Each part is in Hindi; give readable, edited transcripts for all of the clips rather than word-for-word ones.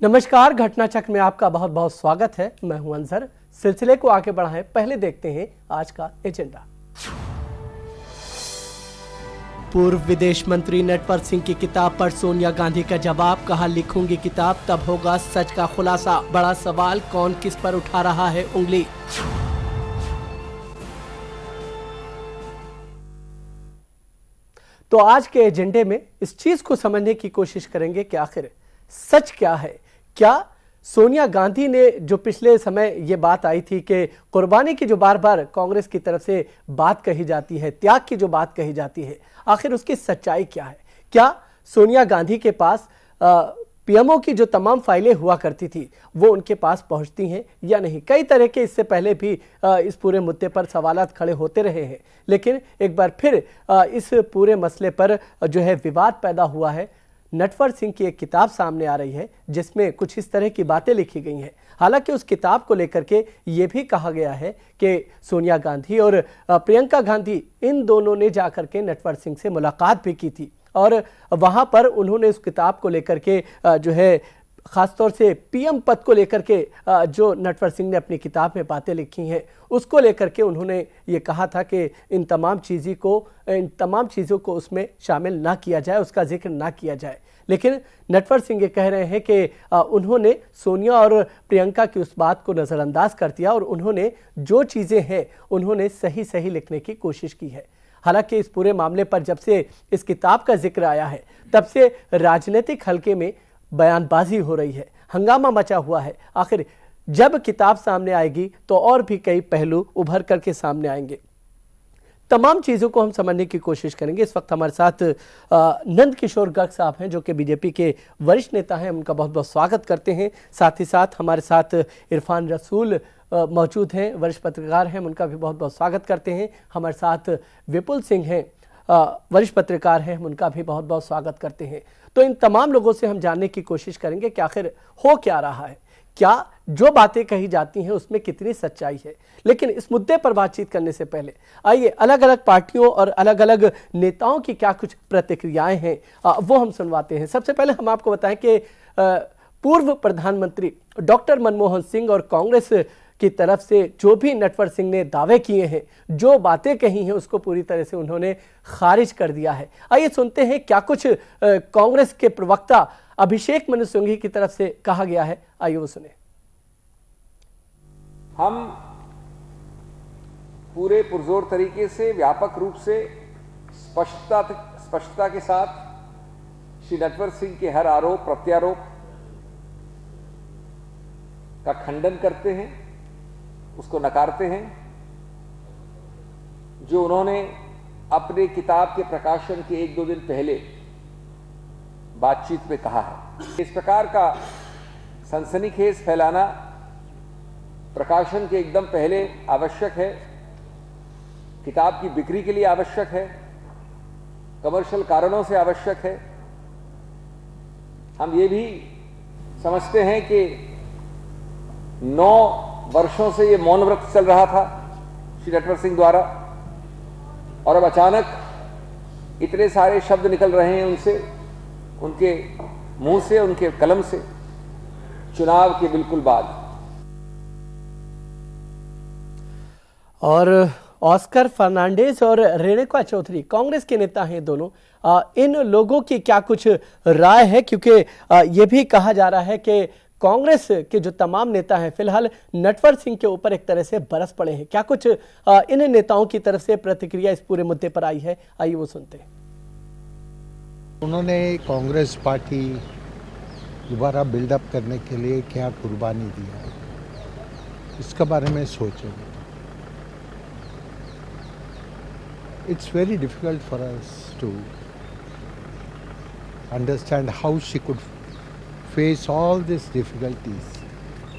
नमस्कार, घटना चक्र में आपका बहुत बहुत स्वागत है। मैं हूं अंजर। सिलसिले को आगे बढ़ाएं, पहले देखते हैं आज का एजेंडा। पूर्व विदेश मंत्री नटवर सिंह की किताब पर सोनिया गांधी का जवाब, कहा लिखूंगी किताब तब होगा सच का खुलासा। बड़ा सवाल, कौन किस पर उठा रहा है उंगली। तो आज के एजेंडे में इस चीज को समझने की कोशिश करेंगे कि आखिर सच क्या है। क्या सोनिया गांधी ने जो पिछले समय ये बात आई थी कि कुर्बानी की जो बार बार कांग्रेस की तरफ से बात कही जाती है, त्याग की जो बात कही जाती है, आखिर उसकी सच्चाई क्या है। क्या सोनिया गांधी के पास पीएमओ की जो तमाम फाइलें हुआ करती थी वो उनके पास पहुंचती हैं या नहीं। कई तरह के इससे पहले भी इस पूरे मुद्दे पर सवालात खड़े होते रहे हैं, लेकिन एक बार फिर इस पूरे मसले पर जो है विवाद पैदा हुआ है। नटवर सिंह की एक किताब सामने आ रही है जिसमें कुछ इस तरह की बातें लिखी गई हैं। हालांकि उस किताब को लेकर के ये भी कहा गया है कि सोनिया गांधी और प्रियंका गांधी इन दोनों ने जाकर के नटवर सिंह से मुलाकात भी की थी और वहां पर उन्होंने उस किताब को लेकर के जो है खासतौर से पीएम पद को लेकर के जो नटवर सिंह ने अपनी किताब में बातें लिखी हैं उसको लेकर के उन्होंने ये कहा था कि इन तमाम चीज़ों को उसमें शामिल ना किया जाए, उसका जिक्र ना किया जाए। लेकिन नटवर सिंह ये कह रहे हैं कि उन्होंने सोनिया और प्रियंका की उस बात को नज़रअंदाज कर दिया और उन्होंने जो चीज़ें हैं उन्होंने सही सही लिखने की कोशिश की है। हालांकि इस पूरे मामले पर जब से इस किताब का जिक्र आया है तब से राजनीतिक हलके में बयानबाजी हो रही है, हंगामा मचा हुआ है। आखिर जब किताब सामने आएगी तो और भी कई पहलू उभर करके सामने आएंगे। तमाम चीज़ों को हम समझने की कोशिश करेंगे। इस वक्त हमारे साथ नंद किशोर गर्ग साहब हैं जो कि बीजेपी के वरिष्ठ नेता हैं, उनका बहुत बहुत स्वागत करते हैं। साथ ही साथ हमारे साथ इरफान रसूल मौजूद हैं, वरिष्ठ पत्रकार हैं, उनका भी बहुत बहुत स्वागत करते हैं। हमारे साथ विपुल सिंह हैं, वरिष्ठ पत्रकार हैं, उनका भी बहुत बहुत स्वागत करते हैं। तो इन तमाम लोगों से हम जानने की कोशिश करेंगे कि आखिर हो क्या रहा है, क्या जो बातें कही जाती हैं उसमें कितनी सच्चाई है। लेकिन इस मुद्दे पर बातचीत करने से पहले आइए अलग अलग पार्टियों और अलग अलग नेताओं की क्या कुछ प्रतिक्रियाएं हैं वो हम सुनवाते हैं। सबसे पहले हम आपको बताएं कि पूर्व प्रधानमंत्री डॉक्टर मनमोहन सिंह और कांग्रेस की तरफ से जो भी नटवर सिंह ने दावे किए हैं, जो बातें कही हैं, उसको पूरी तरह से उन्होंने खारिज कर दिया है। आइए सुनते हैं क्या कुछ कांग्रेस के प्रवक्ता अभिषेक मनु सिंघवी की तरफ से कहा गया है। आइए वो सुने। हम पूरे पुरजोर तरीके से, व्यापक रूप से, स्पष्टता के साथ श्री नटवर सिंह के हर आरोप प्रत्यारोप का खंडन करते हैं, उसको नकारते हैं। जो उन्होंने अपने किताब के प्रकाशन के 1-2 दिन पहले बातचीत में कहा है, इस प्रकार का सनसनीखेज फैलाना प्रकाशन के एकदम पहले आवश्यक है, किताब की बिक्री के लिए आवश्यक है, कमर्शियल कारणों से आवश्यक है। हम ये भी समझते हैं कि 9 वर्षों से ये मौन व्रत चल रहा था श्री नटवर सिंह द्वारा और अब अचानक इतने सारे शब्द निकल रहे हैं उनसे, उनके मुंह से, उनके कलम से, चुनाव के बिल्कुल बाद। और ऑस्कर फर्नांडिस और रेणुका चौधरी कांग्रेस के नेता हैं दोनों। इन लोगों की क्या कुछ राय है, क्योंकि ये भी कहा जा रहा है कि कांग्रेस के जो तमाम नेता हैं फिलहाल नटवर सिंह के ऊपर एक तरह से बरस पड़े हैं। क्या कुछ इन नेताओं की तरफ से प्रतिक्रिया इस पूरे मुद्दे पर आई है, आइए वो सुनते हैं। उन्होंने कांग्रेस पार्टी दोबारा बिल्डअप करने के लिए क्या कुर्बानी दिया, इसके बारे में सोचेंगे। It's very difficult for us to understand how she could face all these difficulties,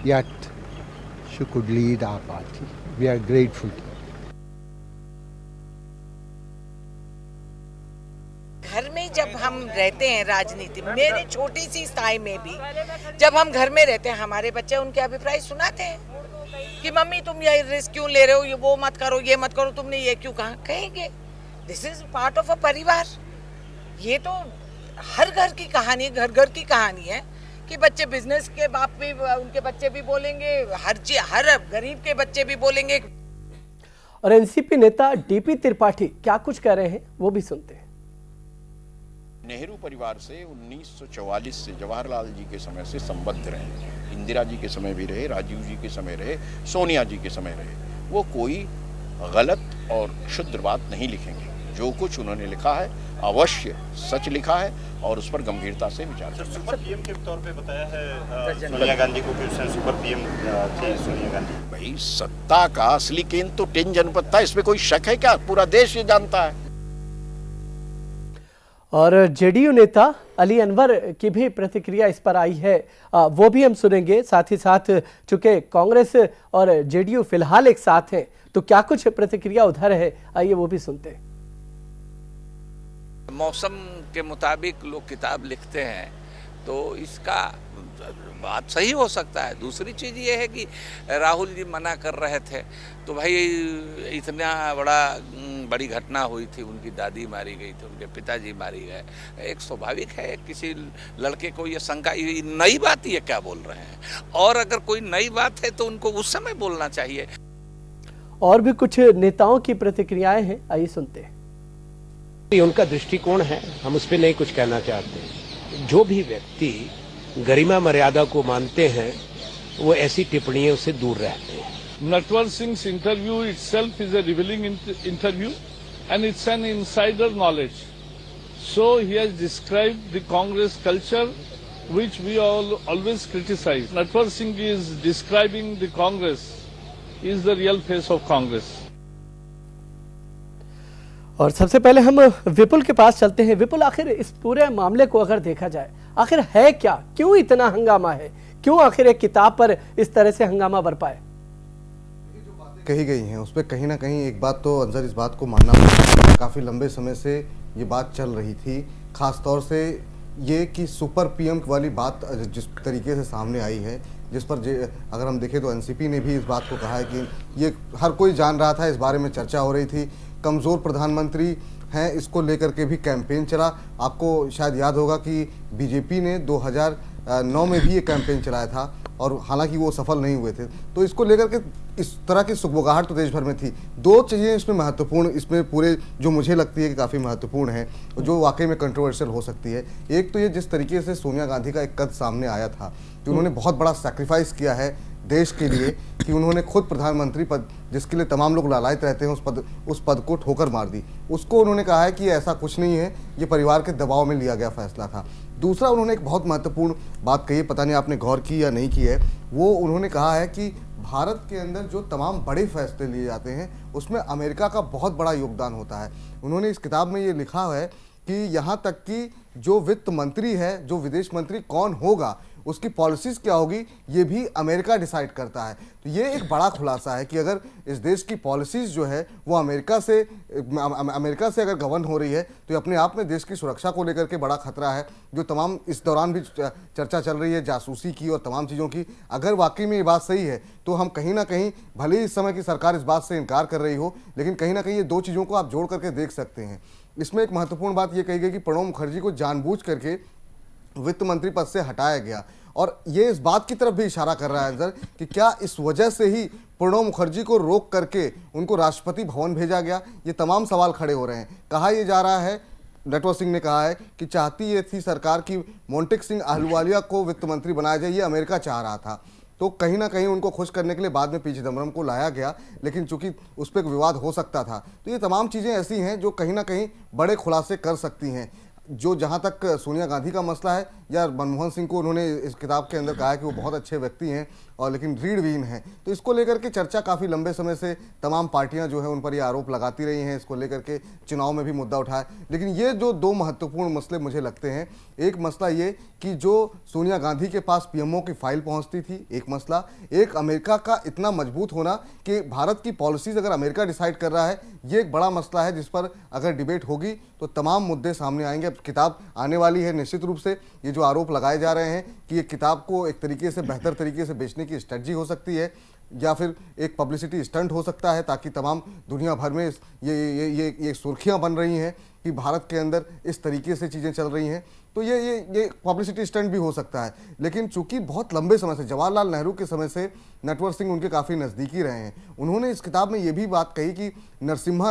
yet she could lead our party. We are grateful to her. घर में जब हम रहते हैं राजनीति में, मेरी छोटी सी स्थाई में भी जब हम घर में रहते हैं, हमारे बच्चे उनके अभिप्राय सुनाते हैं कि मम्मी तुम ये रिस्क क्यों ले रहे हो, ये वो मत करो, ये मत करो, तुमने ये क्यों कहा। कहेंगे this is part of a परिवार। ये तो हर घर की कहानी, घर घर की कहानी है कि बच्चे बिजनेस के बाप भी, उनके बच्चे भी बोलेंगे, हर गरीब के बच्चे भी बोलेंगे। और एनसीपी नेता डीपी त्रिपाठी क्या कुछ कह रहे हैं वो भी सुनते हैं। नेहरू परिवार से 1944 से जवाहरलाल जी के समय से संबद्ध रहे, इंदिरा जी के समय भी रहे, राजीव जी के समय रहे, सोनिया जी के समय रहे। वो कोई गलत और शुद्ध बात नहीं लिखेंगे। जो कुछ उन्होंने लिखा है अवश्य सच लिखा है और उस पर गंभीरता से विचार करना। सुपर पीएम के तौर पे बताया है सोनिया गांधी को कि उसने सुपर पीएम थी सोनिया गांधी। भाई सत्ता का असली केंद्र तो 10 जनपद था, इसमें कोई शक है क्या? पूरा देश ये जानता है। और जेडीयू नेता अली अनवर की भी प्रतिक्रिया इस पर आई है, वो भी हम सुनेंगे। साथ ही साथ चूंकि कांग्रेस और जेडीयू फिलहाल एक साथ हैं, तो क्या कुछ प्रतिक्रिया उधर है, आइए वो भी सुनते हैं। मौसम के मुताबिक लोग किताब लिखते हैं तो इसका बात सही हो सकता है। दूसरी चीज़ ये है कि राहुल जी मना कर रहे थे तो भाई इतना बड़ी घटना हुई थी, उनकी दादी मारी गई थी, उनके पिताजी मारी गए। एक स्वाभाविक है किसी लड़के को ये शंका, ये नई बात ये क्या बोल रहे हैं, और अगर कोई नई बात है तो उनको उस समय बोलना चाहिए। और भी कुछ नेताओं की प्रतिक्रियाएं हैं, आइए सुनते हैं। उनका दृष्टिकोण है, हम उस पर नहीं कुछ कहना चाहते। जो भी व्यक्ति गरिमा मर्यादा को मानते हैं वो ऐसी टिप्पणियों से दूर रहते हैं। Natwar Singh's interview itself is a revealing interview and it's an insider knowledge. So he has described the Congress culture which we all always criticize. Natwar Singh is describing the Congress, is the real face of Congress. और सबसे पहले हम विपुल के पास चलते हैं। विपुल, आखिर इस पूरे मामले को अगर देखा जाए, आखिर है क्या, क्यों इतना हंगामा है, क्यों आखिर एक किताब पर इस तरह से हंगामा बरपा है? कही गई हैं उस पर कहीं ना कहीं एक बात तो अंजर इस बात को मानना पड़ेगा, काफ़ी लंबे समय से ये बात चल रही थी। खास तौर से ये कि सुपर पीएम वाली बात जिस तरीके से सामने आई है, जिस पर अगर हम देखें तो एनसीपी ने भी इस बात को कहा है कि ये हर कोई जान रहा था, इस बारे में चर्चा हो रही थी। कमज़ोर प्रधानमंत्री हैं, इसको लेकर के भी कैंपेन चला। आपको शायद याद होगा कि बीजेपी ने 2009 में भी ये कैंपेन चलाया था और हालांकि वो सफल नहीं हुए थे। तो इसको लेकर के इस तरह की सुगबुगाहट तो देश भर में थी। दो चीज़ें इसमें महत्वपूर्ण, इसमें पूरे जो मुझे लगती है कि काफ़ी महत्वपूर्ण है, जो वाकई में कंट्रोवर्शियल हो सकती है। एक तो ये जिस तरीके से सोनिया गांधी का एक कद सामने आया था कि उन्होंने बहुत बड़ा सैक्रिफाइस किया है देश के लिए, कि उन्होंने खुद प्रधानमंत्री पद, जिसके लिए तमाम लोग लालायित रहते हैं, उस पद को ठोकर मार दी। उसको उन्होंने कहा है कि ऐसा कुछ नहीं है, ये परिवार के दबाव में लिया गया फैसला था। दूसरा, उन्होंने एक बहुत महत्वपूर्ण बात कही है, पता नहीं आपने गौर की या नहीं की है, वो उन्होंने कहा है कि भारत के अंदर जो तमाम बड़े फैसले लिए जाते हैं उसमें अमेरिका का बहुत बड़ा योगदान होता है। उन्होंने इस किताब में ये लिखा है कि यहाँ तक कि जो वित्त मंत्री है, जो विदेश मंत्री कौन होगा, उसकी पॉलिसीज़ क्या होगी, ये भी अमेरिका डिसाइड करता है। तो ये एक बड़ा खुलासा है कि अगर इस देश की पॉलिसीज़ जो है वो अमेरिका से अगर गवर्न हो रही है तो ये अपने आप में देश की सुरक्षा को लेकर के बड़ा खतरा है। जो तमाम इस दौरान भी चर्चा चल रही है जासूसी की और तमाम चीज़ों की, अगर वाकई में ये बात सही है तो हम कहीं ना कहीं, भले ही इस समय की सरकार इस बात से इनकार कर रही हो, लेकिन कहीं ना कहीं ये दो चीज़ों को आप जोड़ करके देख सकते हैं। इसमें एक महत्वपूर्ण बात यह कही गई कि प्रणब मुखर्जी को जानबूझ करके वित्त मंत्री पद से हटाया गया, और ये इस बात की तरफ भी इशारा कर रहा है अंदर कि क्या इस वजह से ही प्रणब मुखर्जी को रोक करके उनको राष्ट्रपति भवन भेजा गया। ये तमाम सवाल खड़े हो रहे हैं। कहा यह जा रहा है, नटवर सिंह ने कहा है कि चाहती ये थी सरकार की मोंटेक सिंह अहलूवालिया को वित्त मंत्री बनाया जाए, ये अमेरिका चाह रहा था। तो कहीं ना कहीं उनको खुश करने के लिए बाद में पी चिदम्बरम को लाया गया, लेकिन चूंकि उस पर विवाद हो सकता था। तो ये तमाम चीज़ें ऐसी हैं जो कहीं ना कहीं बड़े खुलासे कर सकती हैं। जो जहाँ तक सोनिया गांधी का मसला है, या मनमोहन सिंह को उन्होंने इस किताब के अंदर कहा है कि वो बहुत अच्छे व्यक्ति हैं और लेकिन रीढ़विहीन हैं, तो इसको लेकर के चर्चा काफ़ी लंबे समय से तमाम पार्टियां जो है उन पर ये आरोप लगाती रही हैं। इसको लेकर के चुनाव में भी मुद्दा उठाया। लेकिन ये जो दो महत्वपूर्ण मसले मुझे लगते हैं, एक मसला ये कि जो सोनिया गांधी के पास पीएमओ की फाइल पहुंचती थी, एक मसला, एक अमेरिका का इतना मजबूत होना कि भारत की पॉलिसीज अगर अमेरिका डिसाइड कर रहा है, ये एक बड़ा मसला है जिस पर अगर डिबेट होगी तो तमाम मुद्दे सामने आएंगे। अब किताब आने वाली है, निश्चित रूप से ये जो आरोप लगाए जा रहे हैं कि ये किताब को एक तरीके से बेहतर तरीके से बेचने की स्ट्रेटजी हो सकती है, या फिर एक पब्लिसिटी स्टंट हो सकता है, ताकि तमाम दुनिया भर में ये सुर्खियां बन रही हैं कि भारत के अंदर इस तरीके से चीज़ें चल रही हैं, तो ये पब्लिसिटी स्टंट भी हो सकता है। लेकिन चूंकि बहुत लंबे समय से, जवाहरलाल नेहरू के समय से नटवर सिंह उनके काफ़ी नज़दीकी रहे हैं, उन्होंने इस किताब में ये भी बात कही कि नरसिम्हा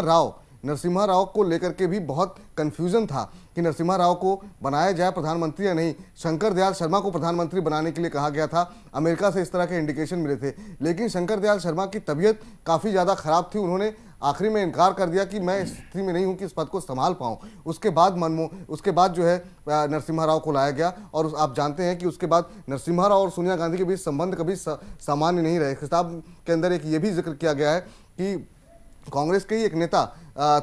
राव को लेकर के भी बहुत कंफ्यूजन था कि नरसिम्हा राव को बनाया जाए प्रधानमंत्री या नहीं। शंकर दयाल शर्मा को प्रधानमंत्री बनाने के लिए कहा गया था, अमेरिका से इस तरह के इंडिकेशन मिले थे, लेकिन शंकर दयाल शर्मा की तबीयत काफ़ी ज़्यादा खराब थी, उन्होंने आखिरी में इनकार कर दिया कि मैं इस स्थिति में नहीं हूं कि इस पद को संभाल पाऊं। उसके बाद जो है नरसिम्हा राव को लाया गया, और आप जानते हैं कि उसके बाद नरसिम्हा राव और सोनिया गांधी के बीच संबंध कभी सामान्य नहीं रहे। किताब के अंदर एक ये भी जिक्र किया गया है कि कांग्रेस के ही एक नेता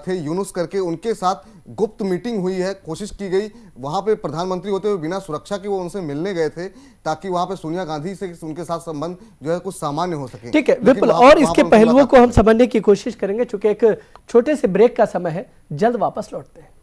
थे यूनुस करके, उनके साथ गुप्त मीटिंग हुई है, कोशिश की गई, वहां पे प्रधानमंत्री होते हुए बिना सुरक्षा के वो उनसे मिलने गए थे ताकि वहां पे सोनिया गांधी से उनके साथ संबंध जो है कुछ सामान्य हो सके। ठीक है विपुल, और इसके पहलुओं को हम समझने की कोशिश करेंगे, चूंकि एक छोटे से ब्रेक का समय है, जल्द वापस लौटते हैं।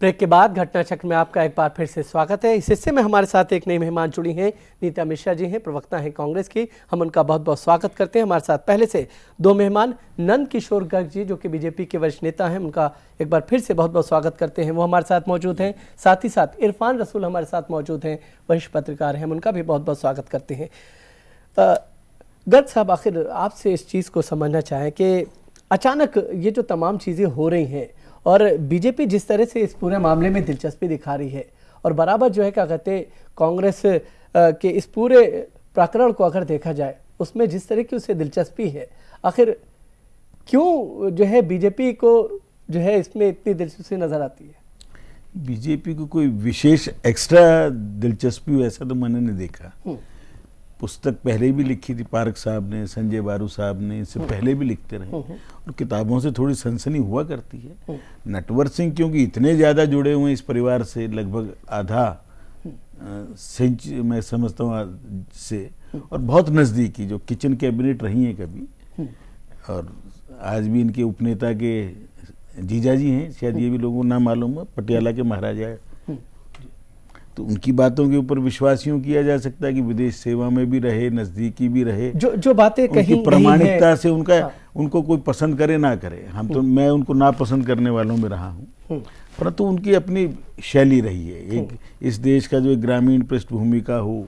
ब्रेक के बाद घटना चक्र में आपका एक बार फिर से स्वागत है। इस हिस्से में हमारे साथ एक नई मेहमान जुड़ी हैं, नीता मिश्रा जी हैं, प्रवक्ता हैं कांग्रेस की। हम उनका बहुत बहुत स्वागत करते हैं। हमारे साथ पहले से दो मेहमान, नंद किशोर गर्ग जी जो कि बीजेपी के वरिष्ठ नेता हैं, उनका एक बार फिर से बहुत बहुत स्वागत करते हैं, वो हमारे साथ मौजूद हैं। साथ ही साथ इरफान रसूल हमारे साथ मौजूद हैं, वरिष्ठ पत्रकार हैं, हम उनका भी बहुत बहुत स्वागत करते हैं। गर्ग साहब, आखिर आपसे इस चीज़ को समझना चाहें कि अचानक ये जो तमाम चीज़ें हो रही हैं और बीजेपी जिस तरह से इस पूरे मामले में दिलचस्पी दिखा रही है, और बराबर जो है क्या कहते हैं कांग्रेस के इस पूरे प्रकरण को अगर देखा जाए उसमें जिस तरह की उसे दिलचस्पी है, आखिर क्यों जो है बीजेपी को जो है इसमें इतनी दिलचस्पी नजर आती है? बीजेपी को कोई विशेष एक्स्ट्रा दिलचस्पी ऐसा तो मैंने नहीं देखा। पुस्तक पहले भी लिखी थी पारक साहब ने, संजय बारू साहब ने, इससे पहले भी लिखते रहे, और किताबों से थोड़ी सनसनी हुआ करती है। नटवर सिंह क्योंकि इतने ज़्यादा जुड़े हुए हैं इस परिवार से, लगभग आधा सेंचुरी मैं समझता हूँ से, और बहुत नज़दीकी, जो किचन कैबिनेट रही हैं कभी, और आज भी इनके उपनेता के जीजा जी हैं, शायद ये भी लोगों को ना मालूम है, पटियाला के महाराजा है। तो उनकी बातों के ऊपर विश्वास यूं किया जा सकता है कि विदेश सेवा में भी रहे, नजदीकी भी रहे, जो बातें कहीं प्रामाणिकता से उनको कोई पसंद करे ना करे, हम तो मैं उनको ना पसंद करने वालों में रहा हूं, परंतु उनकी अपनी शैली रही है। एक इस देश का जो एक ग्रामीण पृष्ठभूमि का हो,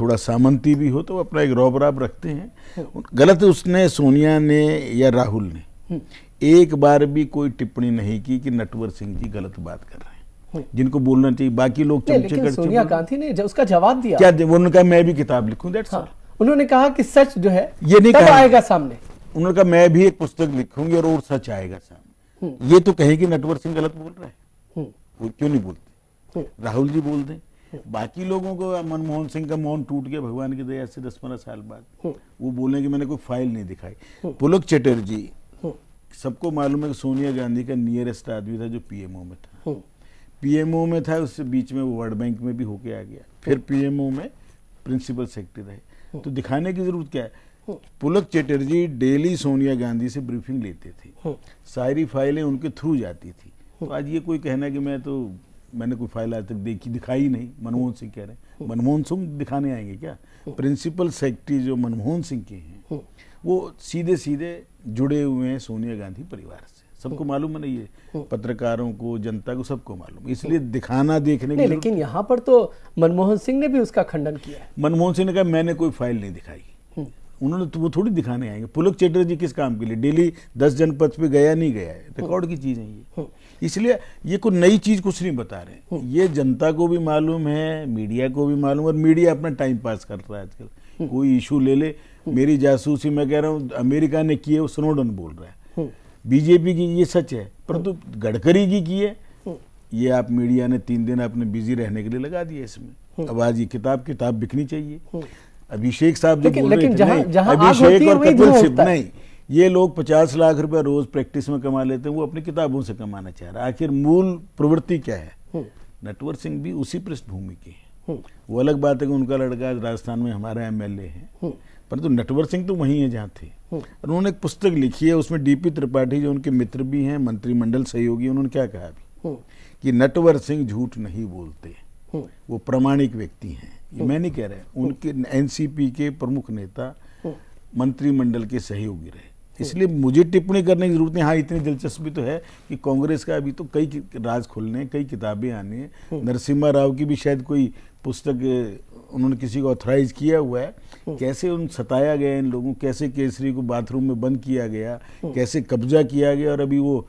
थोड़ा सामंती भी हो, तो अपना एक रौब रखते हैं। गलत उसने सोनिया ने या राहुल ने एक बार भी कोई टिप्पणी नहीं की कि नटवर सिंह जी गलत बात कर रहे हैं, जिनको बोलना चाहिए। बाकी लोग चमचे कर, सोनिया गांधी ने जब उसका जवाब दिया, क्या उन्होंने कहा मैं भी किताब लिखूं, दैट्स ऑल। उन्होंने कहा कि सच जो है ये नहीं कहा आएगा सामने, उन्होंने कहा मैं भी एक पुस्तक लिखूंगी और सच आएगा सामने। ये तो कहें कि नटवर सिंह गलत बोल रहे हैं, वो क्यों नहीं बोलते? राहुल जी बोल दें, बाकी लोगों को, मनमोहन सिंह का मौन टूट गया भगवान की दया से 10-15 साल बाद, वो बोले कि मैंने कोई फाइल नहीं दिखाई। पुलक चटर्जी, सबको मालूम है कि सोनिया गांधी का नियरेस्ट आदमी था जो पीएमओ में था, पीएमओ में था, उससे बीच में वो वर्ल्ड बैंक में भी होके आ गया, फिर पीएमओ में प्रिंसिपल सेक्रेटरी रहे। तो दिखाने की जरूरत क्या है? पुलक चटर्जी डेली सोनिया गांधी से ब्रीफिंग लेते थे, सारी फाइलें उनके थ्रू जाती थी। तो आज ये कोई कहना कि मैंने कोई फाइल आज तक दिखाई नहीं, मनमोहन सिंह कह रहे हैं, मनमोहन सिंह दिखाने आएंगे क्या? प्रिंसिपल सेक्रेटरी जो मनमोहन सिंह के हैं वो सीधे सीधे जुड़े हुए हैं सोनिया गांधी परिवार से, सबको मालूम है ना, ये पत्रकारों को, जनता को, सबको मालूम, इसलिए दिखाना देखने के। लेकिन यहाँ पर तो मनमोहन सिंह ने भी उसका खंडन किया। मनमोहन सिंह ने कहा मैंने कोई फाइल नहीं दिखाई, उन्होंने तो वो थोड़ी दिखाने आएंगे। पुलक चटर्जी किस काम के लिए डेली 10 जनपद पे गया नहीं गया है, रिकॉर्ड की चीज है ये, इसलिए ये कोई नई चीज कुछ नहीं बता रहे, ये जनता को भी मालूम है, मीडिया को भी मालूम, और मीडिया अपना टाइम पास करता है आजकल। कोई इशू ले ले, मेरी जासूसी मैं कह रहा हूँ अमेरिका ने की है, वो स्नोडन बोल रहा है, बीजेपी की ये सच है, परंतु गडकरी की है, ये आप मीडिया ने 3 दिन आपने बिजी रहने के लिए लगा दिया इसमें। अब आज ये किताब बिकनी चाहिए। अभिषेक साहब जो बोल रहे लेकिन थे, जहां नहीं, जहां अभिषेक और कपिल सिब्बल नहीं, ये लोग 50 लाख रुपया रोज प्रैक्टिस में कमा लेते हैं, वो अपनी किताबों से कमाना चाह रहा है। आखिर मूल प्रवृत्ति क्या है? नटवर सिंह भी उसी पृष्ठभूमि के हैं। वो अलग बात है कि उनका लड़का राजस्थान में हमारा एमएलए है, परंतु नटवर सिंह तो वहीं है जहाँ थे। और उन्होंने एक पुस्तक लिखी है, उसमें डीपी त्रिपाठी जो उनके मित्र भी हैं, मंत्रिमंडल सहयोगी, उन्होंने क्या कहा अभी कि नटवर सिंह झूठ नहीं बोलते, वो प्रामाणिक व्यक्ति हैं। ये मैं नहीं कह रहा, उनके एनसीपी के प्रमुख नेता मंत्रिमंडल के सहयोगी रहे, इसलिए मुझे टिप्पणी करने की जरूरत नहीं। हाँ, इतनी दिलचस्पी तो है कि कांग्रेस का अभी तो कई राज खुलने, कई किताबें आने, नरसिम्हा राव की भी शायद कोई पुस्तक उन्होंने किसी को ऑथराइज किया हुआ है। कैसे उन सताया गया इन लोगों, कैसे केसरी को बाथरूम में बंद किया गया, कैसे कब्जा किया गया, और अभी वो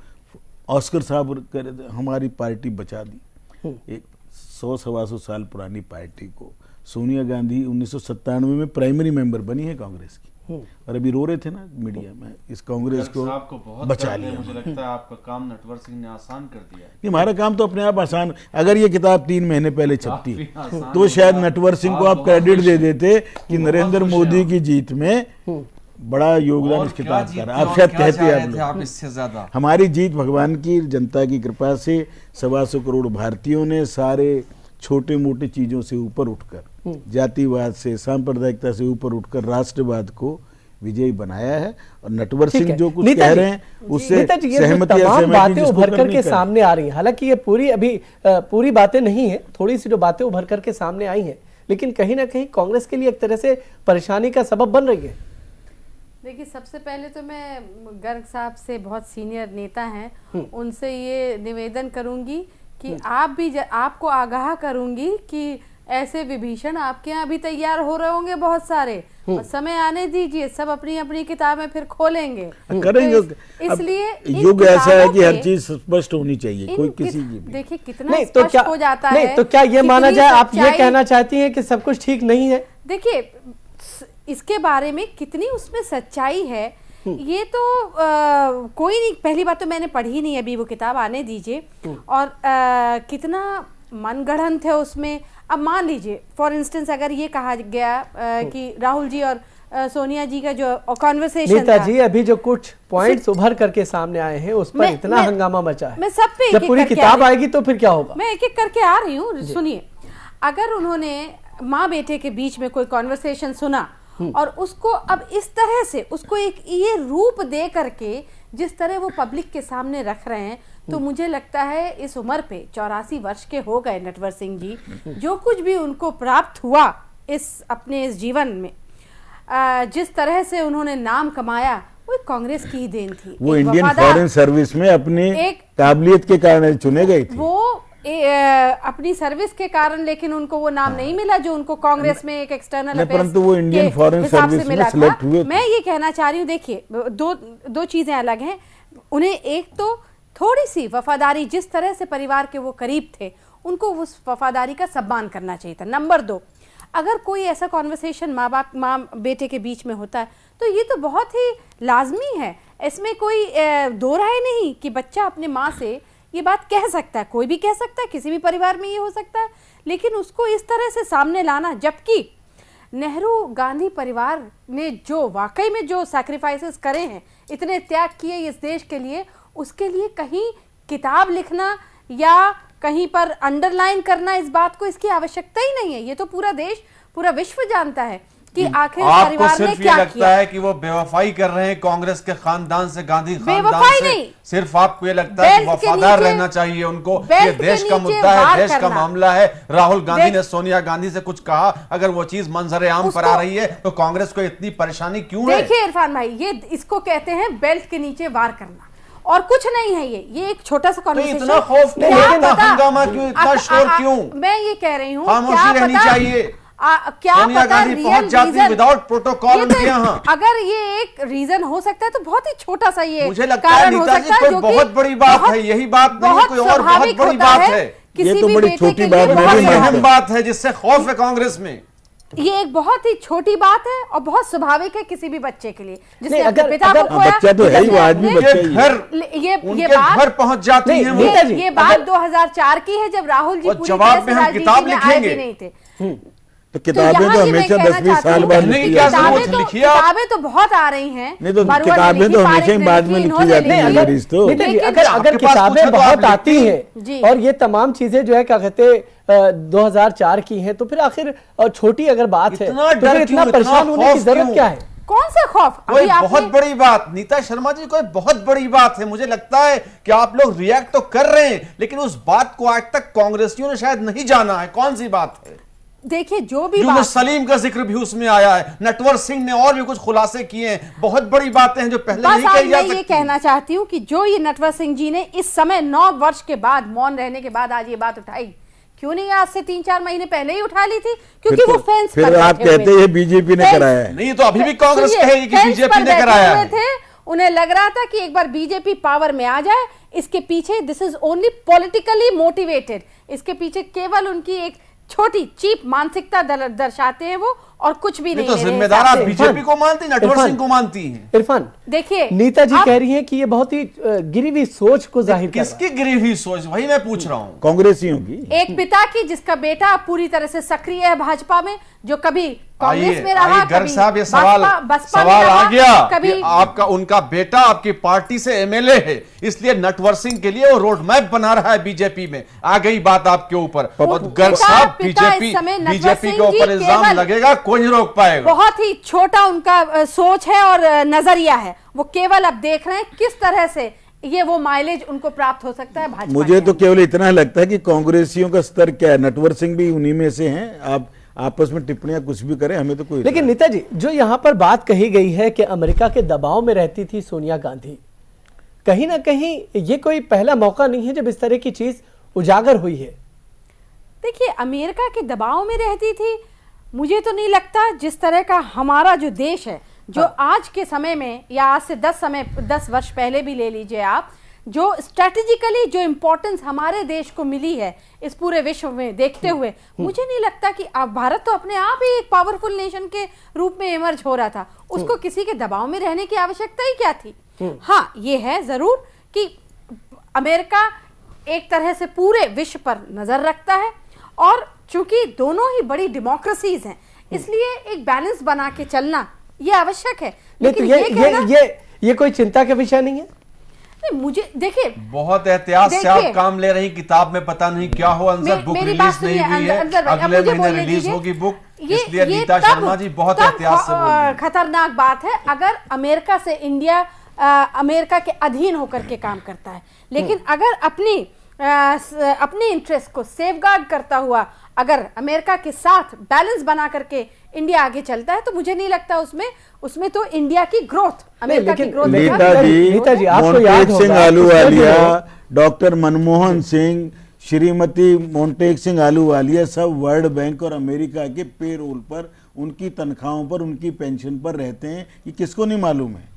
ऑस्कर साहब हमारी पार्टी बचा दी। एक 100-125 साल पुरानी पार्टी को सोनिया गांधी 1997 में प्राइमरी मेंबर बनी है कांग्रेस की, और अभी रो रहे थे ना मीडिया में, इस कांग्रेस को बचा लिया। मुझे लगता है आपका काम नटवर सिंह ने आसान कर दिया है। हमारा काम तो अपने आप आसान, अगर ये किताब 3 महीने पहले छपती तो शायद नटवर सिंह को आप क्रेडिट दे देते कि नरेंद्र मोदी की जीत में बड़ा योगदान इस किताब का। आप शायद कहते आप इससे ज्यादा। हमारी जीत भगवान की, जनता की कृपा से 125 करोड़ भारतीयों ने सारे छोटे मोटे चीजों से ऊपर उठकर, जातिवाद से, सांप्रदायिकता से ऊपर उठकर राष्ट्रवाद को विजयी बनाया है। और नटवर सिंह जो कुछ कह रहे हैं उससे सहमति बातें उभर करके सामने आ रही हैं। हालांकि ये पूरी बातें नहीं है, थोड़ी सी जो बातें उभर करके सामने आई हैं, लेकिन कहीं ना कहीं कांग्रेस के लिए एक तरह से परेशानी का सबब बन रही है। देखिए, सबसे पहले तो मैं गर्ग साहब से, बहुत सीनियर नेता हैं, उनसे ये निवेदन करूंगी कि आपको आगाह करूंगी कि ऐसे विभीषण आपके यहाँ भी तैयार हो रहे होंगे बहुत सारे, और समय आने दीजिए, सब अपनी अपनी किताबें फिर खोलेंगे, करेंगे। तो इसलिए युग ऐसा है कि हर चीज स्पष्ट होनी चाहिए, कोई किसी की भी। देखिए कितना स्पष्ट हो जाता है। तो क्या ये माना जाए, आप ये कहना चाहती हैं कि सब कुछ ठीक नहीं है? देखिए, इसके बारे में कितनी उसमें सच्चाई है ये तो कोई नहीं। पहली बात तो मैंने पढ़ी नहीं अभी, वो किताब आने दीजिए। और कितना मनगढ़ंत है उसमें। अब मान लीजिए फॉर इंस्टेंस अगर ये कहा गया कि राहुल जी और सोनिया जी का जो कॉन्वर्सेशन नीता जी, अभी जो कुछ पॉइंट्स उभर करके सामने आए हैं उस पर इतना हंगामा मचा है। मैं सब पे जब पूरी किताब आएगी तो फिर क्या होगा? मैं एक एक करके आ रही हूँ, सुनिए। अगर उन्होंने माँ बेटे के बीच में कोई कॉन्वर्सेशन सुना और उसको अब इस तरह से उसको एक ये रूप दे करके जिस तरह वो पब्लिक के सामने रख रहे हैं, तो मुझे लगता है इस उम्र पे 84 वर्ष के हो गए नटवर सिंह जी, जो कुछ भी उनको प्राप्त हुआ अपने इस जीवन में, जिस तरह से उन्होंने नाम कमाया, वो कांग्रेस की ही देन थी। वो इंडियन फॉरेन सर्विस में अपनी काबिलियत के कारण चुने गए थे। वो अपनी सर्विस के कारण, लेकिन उनको वो नाम नहीं मिला जो उनको कांग्रेस में एक एक्सटर्नल अफेयर्स परंतु वो इंडियन फॉरेन सर्विस में सिलेक्ट हुए। मैं ये कहना चाह रही हूँ, देखिए दो चीजें अलग हैं। उन्हें एक तो थोड़ी सी वफादारी, जिस तरह से परिवार के वो करीब थे, उनको उस वफादारी का सम्मान करना चाहिए था। नंबर 2, अगर कोई ऐसा कॉन्वर्सेशन माँ बेटे के बीच में होता है तो ये तो बहुत ही लाजमी है, इसमें कोई दो राय नहीं कि बच्चा अपने माँ से ये बात कह सकता है। कोई भी कह सकता है, किसी भी परिवार में ये हो सकता है, लेकिन उसको इस तरह से सामने लाना, जबकि नेहरू गांधी परिवार ने जो वाकई में जो सैक्रिफाइसेस करे हैं, इतने त्याग किए इस देश के लिए, उसके लिए कहीं किताब लिखना या कहीं पर अंडरलाइन करना इस बात को, इसकी आवश्यकता ही नहीं है। ये तो पूरा देश, पूरा विश्व जानता है कि आखिर परिवार ने क्या लगता किया। है कि वो बेवफाई कर रहे हैं कांग्रेस के खानदान से, गांधी खानदान बेवफाई से। नहीं, सिर्फ आपको ये लगता है कि वफादार रहना चाहिए उनको, ये देश का मुद्दा है, देश का मामला है। राहुल गांधी ने सोनिया गांधी से कुछ कहा, अगर वो चीज मंजर आम पर आ रही है तो कांग्रेस को इतनी परेशानी क्यों है? देखिए इरफान भाई, ये इसको कहते हैं बेल्ट के नीचे वार करना, और कुछ नहीं है। ये एक छोटा सा कॉन्वर्सेशन। इतना खौफ क्यों, इतना हंगामा क्यों, इतना शोर क्यों? मैं ये कह रही हूँ, खामोशी रहनी चाहिए। क्या सोनिया गांधी पहुंच जाती विदाउट प्रोटोकॉल उनके यहाँ। अगर ये एक रीजन हो सकता है तो बहुत ही छोटा सा ये मुझे लगता है नीता जी कोई बहुत बड़ी बात है, यही बात नहीं, कोई और बहुत बड़ी बात है। ये तो बड़ी छोटी बात है, अहम बात है जिससे खौफ है कांग्रेस में। ये एक बहुत ही छोटी बात है और बहुत स्वाभाविक है किसी भी बच्चे के लिए जिसने अपने पिता को खोया। बच्चा तो है ही, वो आदमी बच्चा ही है। ये बात घर पहुंच जाती है वो। ये बात 2004 की है जब राहुल जी पूरी जवाब में हम किताब लिखेंगे नहीं थे। तो किताबें तो हमेशा 10-20 साल बाद लिखी जाती। किताबें तो बहुत आ रही हैं, नहीं तो किताबें तो हमेशा ही बाद में लिखी जाती है। अगर किताबें बहुत आती हैं और ये तमाम चीजें जो है क्या कहते 2004 की हैं, तो फिर आखिर छोटी अगर बात है तो फिर इतना परेशान होने की जरूरत क्या है? कौन सा खौफ? कोई बहुत बड़ी बात, नीता शर्मा जी, कोई बहुत बड़ी बात है। मुझे लगता है कि आप लोग रिएक्ट तो कर रहे हैं, लेकिन उस बात को आज तक कांग्रेसियों ने शायद नहीं जाना है। कौन सी बात है? देखिए, जो भी यूनुस सलीम का जिक्र भी उसमें आया है, नटवर सिंह ने और भी कुछ खुलासे किए हैं। बहुत बड़ी बातें हैं जो पहले नहीं कही जा सकती। मैं ये कहना चाहती हूँ कि जो ये नटवर सिंह जी ने इस समय 9 वर्ष के बाद मौन रहने के बाद आज ये बात उठाई, क्यों नहीं आज से 3-4 महीने पहले ही उठा ली थी? क्योंकि वो फेंस फिर आप कहते हैं बीजेपी ने कराया है। नहीं तो अभी भी कांग्रेस कहेगी कि बीजेपी ने कराया है। उन्हें लग रहा था कि एक बार बीजेपी पावर में आ जाए, इसके पीछे this is only politically motivated, इसके पीछे केवल उनकी एक छोटी चीप मानसिकता दर्शाते हैं वो, और कुछ भी नहीं। तो जिम्मेदार आप बीजेपी को मानती, नटवर सिंह को मानती हैं। इरफान, देखिए नीता जी कह रही हैं कि ये बहुत ही गिरी हुई सोच को जाहिर कर रहा है। किसकी गिरी हुई सोच? वही मैं पूछ रहा हूँ। कांग्रेसियों की। एक पिता की जिसका बेटा पूरी तरह से सक्रिय है भाजपा में, जो कभी कांग्रेस में रहा, गर्ग साहब, ये सवाल आ गया कभी आपका, उनका बेटा आपकी पार्टी से एमएलए है, इसलिए नटवर सिंह के लिए वो रोड मैप बना रहा है बीजेपी में। आ गई बात आपके ऊपर। गर्ग साहब, बीजेपी के ऊपर इल्जाम लगेगा, कोई नहीं रोक पाएगा। बहुत ही छोटा उनका सोच है और नजरिया है। वो केवल अब देख रहे हैं किस तरह से ये वो माइलेज उनको प्राप्त हो सकता है भाजपा। मुझे तो केवल इतना लगता है कि कांग्रेसियों का स्तर क्या है, नटवर सिंह भी उन्हीं में से हैं। आप आपस में टिप्पणियां कुछ भी करें, हमें तो कोई। लेकिन नीता जी, जो यहाँ पर बात कही गई है कि अमेरिका के दबाव में रहती थी सोनिया गांधी, कहीं ना कहीं ये कोई पहला मौका नहीं है जब इस तरह की चीज उजागर हुई है। देखिए, अमेरिका के दबाव में रहती थी, मुझे तो नहीं लगता। जिस तरह का हमारा जो देश है, जो आज के समय में या आज से 10 वर्ष पहले भी ले लीजिए आप, जो स्ट्रेटेजिकली जो इंपॉर्टेंस हमारे देश को मिली है इस पूरे विश्व में देखते हुए, मुझे नहीं लगता कि अब भारत तो अपने आप ही एक पावरफुल नेशन के रूप में इमर्ज हो रहा था, उसको किसी के दबाव में रहने की आवश्यकता ही क्या थी। हाँ, ये है जरूर कि अमेरिका एक तरह से पूरे विश्व पर नजर रखता है, और चूंकि दोनों ही बड़ी डेमोक्रेसीज हैं, इसलिए एक बैलेंस बना के चलना ये आवश्यक है। लेकिन ये कोई चिंता का विषय नहीं है। नहीं, मुझे देखिए, बहुत एहतियात से आप काम ले रही, किताब में पता नहीं क्या हो। अंदर बुक रिलीज नहीं हुई है, अगले महीने रिलीज होगी बुक, इसलिए नीता शर्मा जी बहुत एहतियात से बोल रही हैं। खतरनाक बात है अगर अमेरिका से इंडिया अमेरिका के अधीन होकर के काम करता है, लेकिन अगर अपनी इंटरेस्ट को सेफगार्ड करता हुआ अगर अमेरिका के साथ बैलेंस बना करके इंडिया आगे चलता है, तो मुझे नहीं लगता उसमें तो इंडिया की ग्रोथ, अमेरिका की ग्रोथ। नीता जी, मोंटेक सिंह आलूवालिया, डॉक्टर मनमोहन सिंह, श्रीमती मोंटेक सिंह आलूवालिया सब वर्ल्ड बैंक और अमेरिका के पेरोल पर, उनकी तनख्वाहों पर, उनकी पेंशन पर रहते हैं। ये किसको नहीं मालूम है?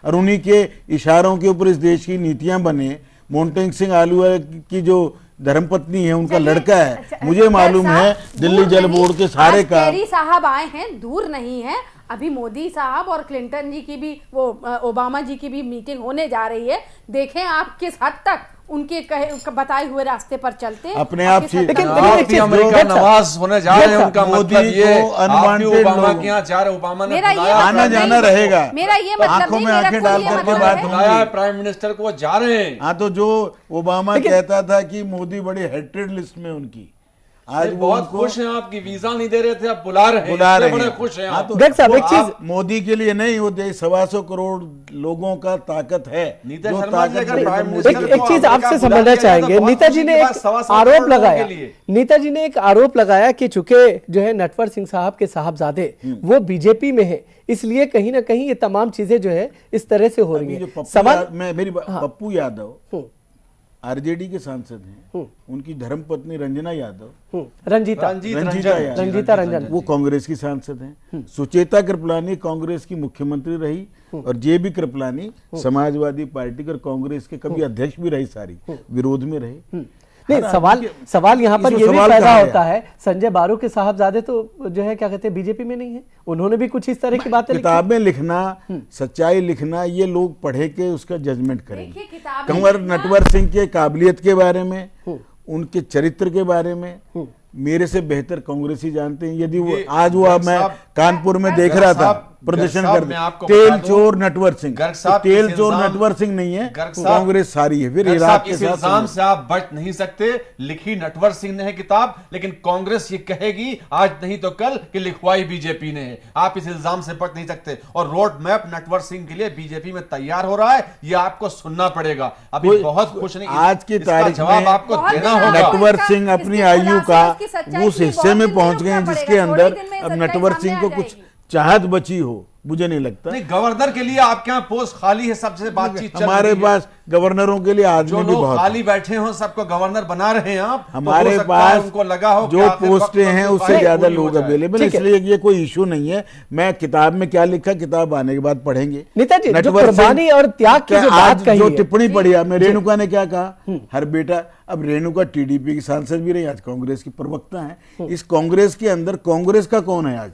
और उन्हीं के इशारों के ऊपर इस देश की नीतियां बने। मोंटेक सिंह आलूवालिया की जो धर्मपत्नी है, उनका लड़का है, मुझे मालूम है, दिल्ली जल बोर्ड के सारे काम। केरी साहब आए हैं, दूर नहीं है, अभी मोदी साहब और क्लिंटन जी की भी, वो ओबामा जी की भी मीटिंग होने जा रही है। देखें आप किस हद तक उनके बताए हुए रास्ते पर चलते हैं। अपने आप अमेरिका नवाज होने जा रहे हैं, उनका मतलब ये ओबामा के यहाँ जा रहे, ओबामा ने आना जाना रहेगा। मेरा ये मतलब आंखों में आंखें डाल करके बात बुलाया प्राइम मिनिस्टर को, जा रहे हैं। हाँ, तो जो ओबामा कहता था कि मोदी बड़े हेटेड लिस्ट में उनकी, आज बहुत खुश हैं आपकी, वीजा नहीं दे रहे थे, आप बुला रहे हैं, बड़े खुश हैं। तो एक चीज मोदी के लिए नहीं, वो 125 करोड़ लोगों का ताकत है। एक चीज आपसे समझना चाहेंगे, नीता जी ने एक आरोप लगाया कि चूंकि जो है नटवर सिंह साहब के साहबजादे वो बीजेपी में है, इसलिए कहीं ना कहीं ये तमाम चीजें जो है इस तरह से हो रही है। सवाल मेरी पप्पू यादव आरजेडी के सांसद हैं, उनकी धर्मपत्नी रंजना यादव, रंजीता रंजन, वो कांग्रेस की सांसद हैं। सुचेता कृपलानी कांग्रेस की मुख्यमंत्री रही, और जेबी कृपलानी समाजवादी पार्टी और कांग्रेस के कभी अध्यक्ष भी रही, सारी विरोध में रहे। नहीं, सवाल यहाँ पर ये भी पैदा होता है, संजय बारू के साहबजादे तो जो है क्या कहते हैं बीजेपी में नहीं है, उन्होंने भी कुछ इस तरह की बातें किताबें लिखना, सच्चाई लिखना, ये लोग पढ़े के उसका जजमेंट करेंगे। कंवर नटवर सिंह के काबिलियत के बारे में, उनके चरित्र के बारे में मेरे से बेहतर कांग्रेसी जानते हैं। यदि वो आज वो मैं कानपुर में देख रहा था प्रदर्शन करते, तेल चोर नटवर सिंह, तेल चोर नटवर सिंह नहीं है, कांग्रेस सारी है। फिर इस इल्जाम से आप बच नहीं सकते। लिखी नटवर सिंह ने है किताब, लेकिन कांग्रेस ये कहेगी आज नहीं तो कल कि लिखवाई बीजेपी ने है। आप इस इल्जाम से बच नहीं सकते। और रोड मैप नटवर सिंह के लिए बीजेपी में तैयार हो रहा है, ये आपको सुनना पड़ेगा। अभी बहुत खुश नहीं, आज की तारीख जवाब आपको देना होगा। नटवर सिंह अपनी आयु का उस हिस्से में पहुंच गए जिसके अंदर अब नटवर सिंह को कुछ चाहत बची हो, मुझे नहीं लगता। नहीं, गवर्नर के लिए आपके यहाँ पोस्ट खाली है, सबसे बातचीत चल रही है। हमारे पास गवर्नरों के लिए आदमी भी बहुत खाली बैठे हो, सबको गवर्नर बना रहे हैं आप। हमारे पास उनको लगा हो जो पोस्टें हैं उससे ज्यादा लोग अवेलेबल, इसलिए ये कोई इशू नहीं है। मैं किताब में क्या लिखा, किताब आने के बाद पढ़ेंगे। कुर्बानी और त्याग की जो बात कही, जो टिप्पणी पढ़ी है, रेणुका ने क्या कहा, हर बेटा, अब रेणुका टीडीपी की सांसद भी रही, आज कांग्रेस की प्रवक्ता है। इस कांग्रेस के अंदर कांग्रेस का कौन है आज?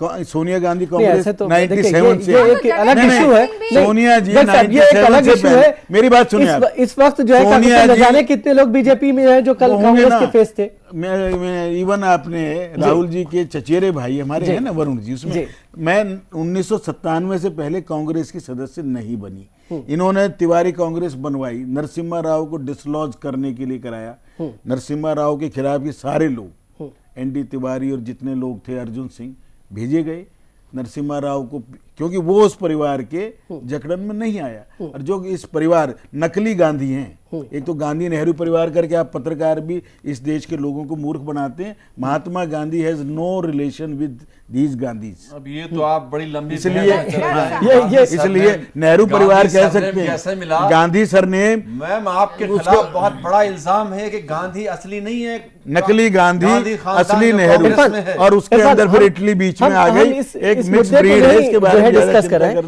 सोनिया गांधी कांग्रेस 97 से, ये एक अलग इशू है। सोनिया जी ये एक अलग इशू है। मेरी बात सुनिए, इस वक्त जो है सोनिया जी, जाने कितने लोग बीजेपी में हैं जो कल कांग्रेस के फेस थे। मैं इवन आपने राहुल जी के चचेरे भाई हमारे हैं ना वरुण जी, उसमें मैं 1997 से पहले कांग्रेस की सदस्य नहीं बनी। इन्होंने तिवारी कांग्रेस बनवाई, नरसिम्हा राव को डिसलॉज करने के लिए कराया। नरसिम्हा राव के खिलाफ ये सारे लोग, एनडी तिवारी और जितने लोग थे, अर्जुन सिंह, भेजे गए नरसिम्हा राव को, क्योंकि वो उस परिवार के जकड़न में नहीं आया। और जो इस परिवार नकली गांधी हैं, एक तो गांधी नेहरू परिवार करके आप पत्रकार भी इस देश के लोगों को मूर्ख बनाते हैं। Mahatma Gandhi has no relation with these Gandhis. अब ये तो आप बड़ी लंबी, इसलिए नेहरू परिवार कह सकते हैं, गांधी सरनेम। मैम, आपके खिलाफ बहुत बड़ा इल्जाम है कि गांधी असली नहीं है, नकली गांधी असली नेहरू, और उसके अंदर फिर इटली बीच में आ गई, एक मिक्स ब्रीड है। इसके बारे में डिस्कस कर रहे हैं।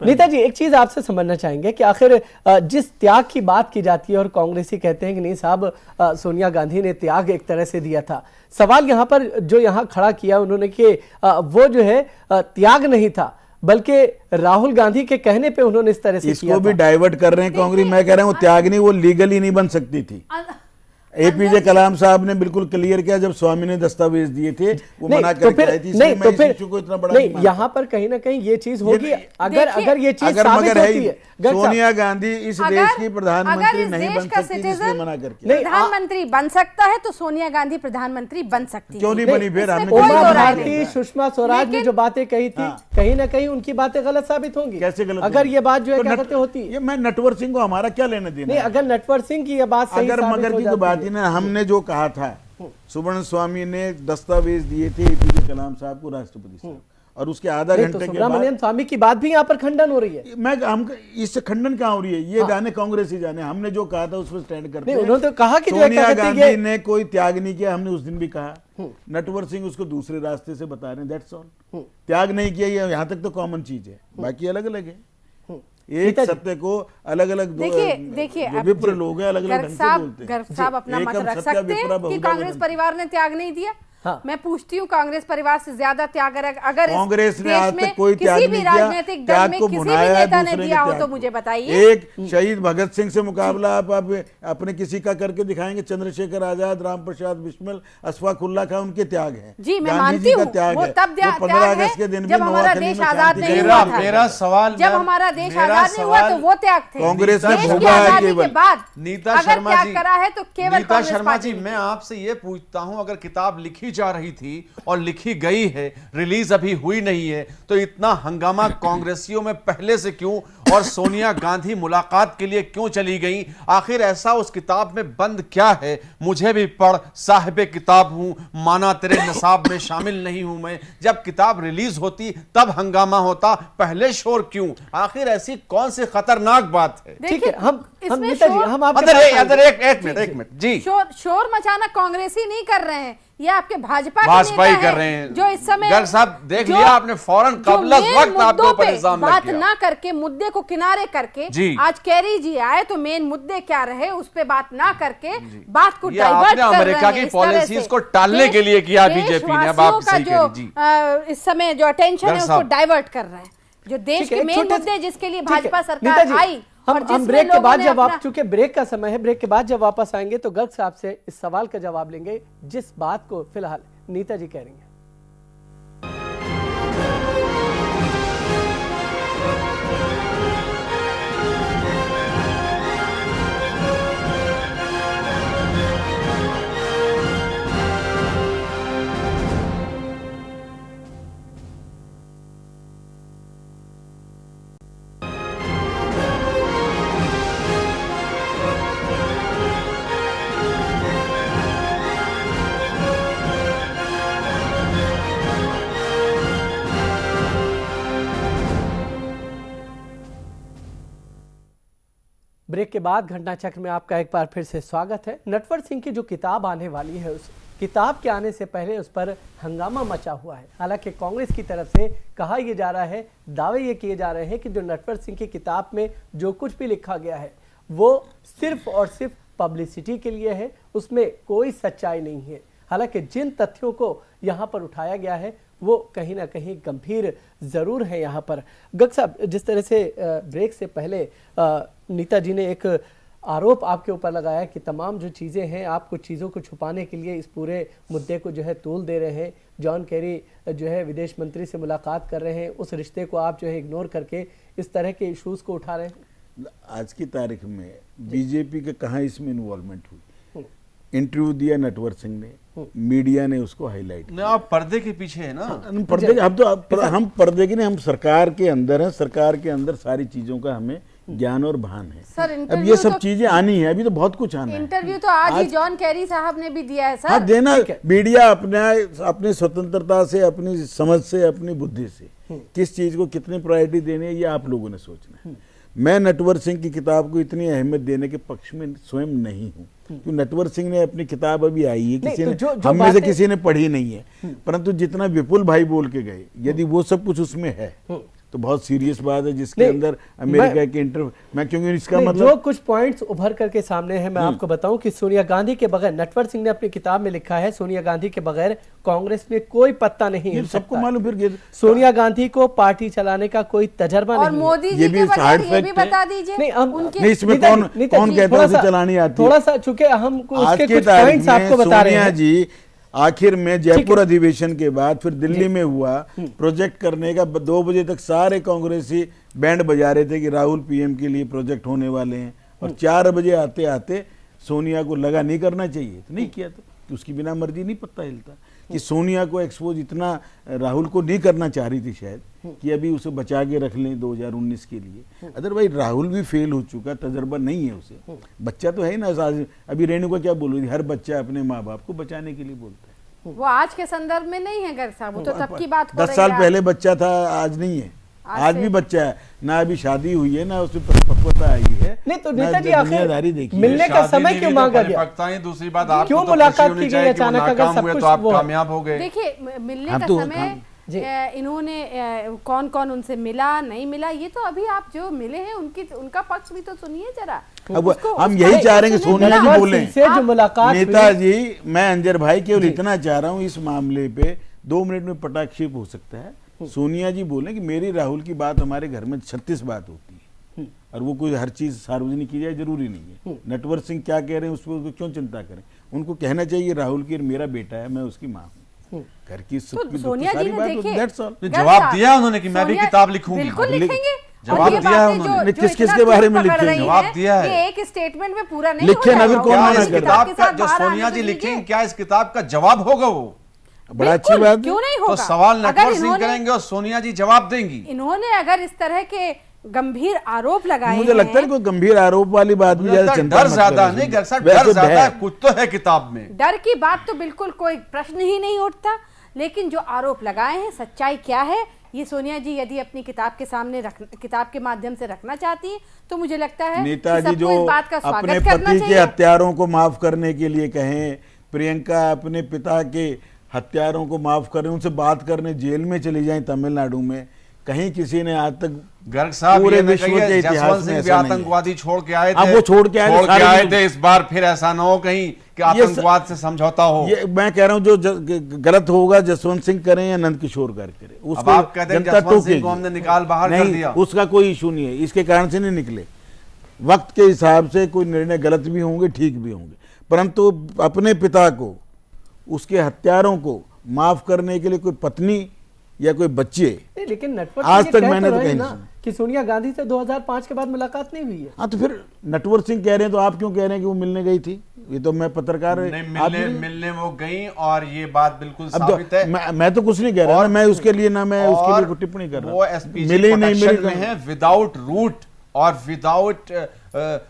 नेताजी, एक चीज आपसे समझना चाहेंगे कि आखिर जिस त्याग की बात की जाती है और कांग्रेसी कहते हैं कि नहीं साहब, सोनिया गांधी ने त्याग एक तरह से दिया था, सवाल यहाँ पर जो यहाँ खड़ा किया उन्होंने कि वो जो है त्याग नहीं था, बल्कि राहुल गांधी के कहने पे उन्होंने इस तरह से इसको भी डाइवर्ट कर रहे हैं कांग्रेस। मैं कह रहा हूँ त्याग नहीं, वो लीगली नहीं बन सकती थी। एपीजे कलाम साहब ने बिल्कुल क्लियर किया जब स्वामी ने दस्तावेज दिए थे, वो मना करके आई थी। नहीं तो फिर यहाँ पर कहीं ना कहीं ये चीज होगी, अगर ये चीज साबित होती है। सोनिया गांधी इस देश की प्रधानमंत्री नहीं बन सकती, इसलिए मना करके। प्रधानमंत्री बन सकता है तो सोनिया गांधी प्रधानमंत्री बन सकती है। क्यों नहीं बनी? फिर उमा भारती, सुषमा स्वराज ने जो बातें कही थी, कहीं ना कहीं उनकी बातें गलत साबित होंगी। कैसे गलत? अगर ये बात जो है क्या कहते होती है, मैं नटवर सिंह को हमारा क्या लेना देना? नहीं, अगर नटवर सिंह की ये बात अगर मगर की तो बात ही ना, हमने जो कहा था, सुवर्ण स्वामी ने दस्तावेज दिए थे एपीजे कलाम साहब को, राष्ट्रपति साहब, और उसके आधा घंटे के सुब्रमण्यम स्वामी की बात भी यहाँ पर खंडन हो रही है। हम इससे खंडन कहाँ हो रही है? ये जाने कांग्रेस ही जाने, हमने जो कहा था उस पर स्टैंड करते हैं। उन्होंने तो कहा कि सोनिया गांधी ने कोई त्याग नहीं किया, हमने उस दिन भी कहा। नटवर सिंह उसको दूसरे रास्ते से बता रहे हैं, दैट्स ऑल। त्याग नहीं किया, यहाँ तक तो कॉमन चीज है, बाकी अलग अलग है। एक सत्य को अलग अलग देखिए विप्र लोग हैं, अलग अलग ढंग से बोलते हैं। गर्ग साहब अपना मत रख सकते हैं कि कांग्रेस परिवार ने त्याग नहीं दिया। हाँ। मैं पूछती हूँ, कांग्रेस परिवार से ज्यादा त्याग अगर कांग्रेस ने आज तक कोई त्याग किसी भी राजनीतिक दल में किसी भी नेता ने दिया हो तो मुझे बताइए। एक शहीद भगत सिंह से मुकाबला आप अपने किसी का करके दिखाएंगे? चंद्रशेखर आजाद, राम प्रसाद बिस्मिल, अशफाक उल्लाह खां, उनके त्याग है। जी, मैं मानती हूँ, वो तब 15 अगस्त के दिन जब हमारा देश आजाद नहीं हुआ था। मेरा सवाल, जब हमारा देश आजाद नहीं हुआ तो वो त्याग थे। कांग्रेस ने आजादी के बाद नीता शर्मा जी करा है तो केवल नीता शर्मा जी, मैं आपसे ये पूछता हूँ, अगर किताब लिखी जा रही थी और लिखी गई है, रिलीज अभी हुई नहीं है, तो इतना हंगामा कांग्रेसियों में पहले से क्यों? और सोनिया गांधी मुलाकात के लिए क्यों चली गई? आखिर ऐसा उस किताब में बंद क्या है? मुझे भी पढ़, साहिबे किताब हूं, माना तेरे निसाब में शामिल नहीं हूं मैं। जब किताब रिलीज होती तब हंगामा होता, पहले शोर क्यों? आखिर ऐसी कौन सी खतरनाक बात है? ठीक है, हम एक मिनट जी, शोर मचाना कांग्रेसी नहीं कर रहे हैं, ये आपके भाजपा ही कर रहे हैं जो इस समय गर्ग साहब देख लिया आपने फौरन कबल वक्त आपके ऊपर इल्जाम बात ना करके मुद्दे को किनारे करके आज कैरी जी आए तो मेन मुद्दे क्या रहे उस पे बात ना करके बात को डाइवर्ट कर अमेरिका की पॉलिसीज को टालने के लिए किया बीजेपी ने। अब आप सही कह रही जी, इस समय जो अटेंशन है उसको डाइवर्ट कर रहे हैं, जो देश के मेन मुद्दे जिसके लिए भाजपा सरकार आई। हम ब्रेक के बाद जब आप, चूंकि ब्रेक का समय है, ब्रेक के बाद जब वापस आएंगे तो गर्ग साहब से इस सवाल का जवाब लेंगे जिस बात को फिलहाल नीता जी कह रही हैं। ब्रेक के बाद घटना चक्र में आपका एक बार फिर से स्वागत है। नटवर सिंह की जो किताब आने वाली है, उस किताब के आने से पहले उस पर हंगामा मचा हुआ है। हालांकि कांग्रेस की तरफ से कहा यह जा रहा है, दावे ये किए जा रहे हैं कि जो नटवर सिंह की किताब में जो कुछ भी लिखा गया है वो सिर्फ और सिर्फ पब्लिसिटी के लिए है, उसमें कोई सच्चाई नहीं है। हालांकि जिन तथ्यों को यहाँ पर उठाया गया है वो कहीं ना कहीं गंभीर जरूर है। यहाँ पर गर्ग साहब, जिस तरह से ब्रेक से पहले नीता जी ने एक आरोप आपके ऊपर लगाया कि तमाम जो चीज़ें हैं आप कुछ चीज़ों को छुपाने के लिए इस पूरे मुद्दे को जो है तूल दे रहे हैं। जॉन कैरी जो है विदेश मंत्री से मुलाकात कर रहे हैं, उस रिश्ते को आप जो है इग्नोर करके इस तरह के इश्यूज को उठा रहे हैं। आज की तारीख में बीजेपी का कहाँ इसमें इन्वॉल्वमेंट हुई? इंटरव्यू दिया नटवर सिंह ने, मीडिया ने उसको हाईलाइट किया। आप पर्दे के पीछे है ना। पर्दे, हम पर्दे के नहीं, हम सरकार के अंदर हैं। सरकार के अंदर सारी चीजों का हमें ज्ञान और भान है। सर, अब ये सब चीजें आनी है, अभी तो बहुत कुछ आना है। इंटरव्यू तो आज ही जॉन कैरी साहब ने भी दिया है सर। हाँ, देना। मीडिया अपने स्वतंत्रता से, अपनी समझ से, अपनी बुद्धि से किस चीज को कितनी प्रायोरिटी देनी है ये आप लोगों ने सोचना है। मैं नटवर सिंह की किताब को इतनी अहमियत देने के पक्ष में स्वयं नहीं हूँ, क्योंकि नटवर सिंह ने अपनी किताब अभी आई है, किसी ने हम में से किसी ने पढ़ी नहीं है, परंतु जितना विपुल भाई बोल के गए, यदि वो सब कुछ उसमें है तो बहुत सीरियस बात है, जिसके अंदर अमेरिका के मैं क्योंकि इसका मतलब जो कुछ पॉइंट्स उभर करके सामने हैं, मैं आपको बताऊं कि सोनिया गांधी के बगैर, नटवर सिंह ने अपनी किताब में लिखा है, सोनिया गांधी के बगैर कांग्रेस में कोई पत्ता नहीं है। सबको मालूम। फिर सोनिया गांधी को पार्टी चलाने का कोई तजर्बा नहीं। और मोदी जी के बगैर ये भी बता दीजिए। नहीं, इसमें कौन कहता है चलानी आती? थोड़ा सा, चूंकि हम उसके कुछ पॉइंट्स आपको बता रहे हैं जी। आखिर में जयपुर अधिवेशन के बाद फिर दिल्ली में हुआ प्रोजेक्ट करने का, 2 बजे तक सारे कांग्रेसी बैंड बजा रहे थे कि राहुल पीएम के लिए प्रोजेक्ट होने वाले हैं, और 4 बजे आते आते सोनिया को लगा नहीं करना चाहिए, तो नहीं किया। तो उसकी बिना मर्जी नहीं पत्ता हिलता कि सोनिया को एक्सपोज इतना राहुल को नहीं करना चाह रही थी शायद, कि अभी उसे बचा के रख लें 2019 के लिए। अदरवाइज राहुल भी फेल हो चुका, तजर्बा नहीं है उसे। बच्चा तो है ना। अभी रेणुका क्या बोल रही थी, हर बच्चा अपने माँ बाप को बचाने के लिए बोलता है। वो आज के संदर्भ में नहीं है गर्ग साहब, वो तो तब की बात हो रही है। 10 साल पहले बच्चा था, आज नहीं है। आज भी बच्चा है ना, अभी शादी हुई है ना, उसमें परिपक्वता आई है। नहीं तो नेता जी, दुनियादारी देखिए, मिलने का समय क्यों मांगा गया? दूसरी बात, आप क्यों मुलाकात की गई अचानक? अगर सब कुछ तो आप कामयाब हो गए। देखिए, मिलने का समय इन्होंने कौन कौन उनसे मिला नहीं मिला, ये तो अभी आप जो मिले हैं उनका पक्ष भी तो सुनिए जरा। अब हम यही चाह रहे हैं कि सोनिया जी बोले से जो मुलाकात। नेताजी, मैं अंजर भाई केवल इतना चाह रहा हूँ, इस मामले पे 2 मिनट में पटाक्षेप हो सकता है। सोनिया जी बोले कि मेरी राहुल की बात हमारे घर में 36 बात होती है, और वो कोई हर चीज सार्वजनिक की जाए जरूरी नहीं है। नटवर सिंह क्या कह रहे हैं उस पर क्यों चिंता करें? उनको कहना चाहिए राहुल की मेरा बेटा है, मैं उसकी माँ हूँ, घर की सुख की दुख की सारी बात। जवाब दिया उन्होंने कि मैं भी किताब लिखूंगी। जवाब दिया है उन्होंने। किस किस के बारे में लिखेंगे? जवाब दिया है। ये एक स्टेटमेंट में पूरा नहीं लिखे ना, फिर कौन मना इस किताब का जो सोनिया जी लिखेंगे, क्या इस किताब का जवाब होगा? वो बड़ा अच्छी बात। क्यों नहीं होगा? तो सवाल नटवर सिंह करेंगे और सोनिया जी जवाब देंगी। इन्होंने अगर इस तरह के गंभीर आरोप लगाए, मुझे लगता है कोई गंभीर आरोप वाली बात भी ज्यादा चिंता डर ज्यादा नहीं, डर ज्यादा है, कुछ तो है किताब में। डर की बात तो बिल्कुल कोई प्रश्न ही नहीं उठता, लेकिन जो आरोप लगाए हैं, सच्चाई क्या है, ये सोनिया जी यदि अपनी किताब के सामने किताब के माध्यम से रखना चाहती है, तो मुझे लगता है नेताजी जो अपने पति के हत्यारों को माफ करने के लिए कहें, प्रियंका अपने पिता के हत्यारों को माफ करने, उनसे बात करने जेल में चली जाएं तमिलनाडु में, कहीं किसी ने आज तक गर्ग साहब पूरे विश्व के इतिहास में ऐसा आतंकवादी छोड़ के आए थे, अब वो छोड़ के आए थे। इस बार फिर ऐसा ना हो कहीं कि आतंकवाद से समझौता हो। ये मैं कह रहा हूं जो गलत होगा जसवंत सिंह करें या नंद किशोर गर्ग करें, उसको आप कहते हैं जसवंत सिंह को हमने निकाल बाहर कर दिया, उसका कोई इशू नहीं है, इसके कारण से नहीं निकले। वक्त के हिसाब से कोई निर्णय गलत भी होंगे, ठीक भी होंगे, परंतु अपने पिता को, उसके हत्यारों को माफ करने के लिए कोई पत्नी या कोई बच्चे, लेकिन नटवर आज तक मैंने तो कहीं कि सोनिया गांधी से 2005 के बाद मुलाकात नहीं हुई है। हाँ, तो फिर नटवर सिंह कह रहे हैं तो आप क्यों कह रहे हैं कि वो मिलने गई थी? ये तो मैं पत्रकार मिलने वो गई और ये बात बिल्कुल साबित है। मैं तो कुछ नहीं कह रहा, मैं उसके लिए ना मैं उसके लिए टिप्पणी कर रहा हूँ। वो एसपीजी प्रोटेक्शन में है, विदाउट रूट और विदाउट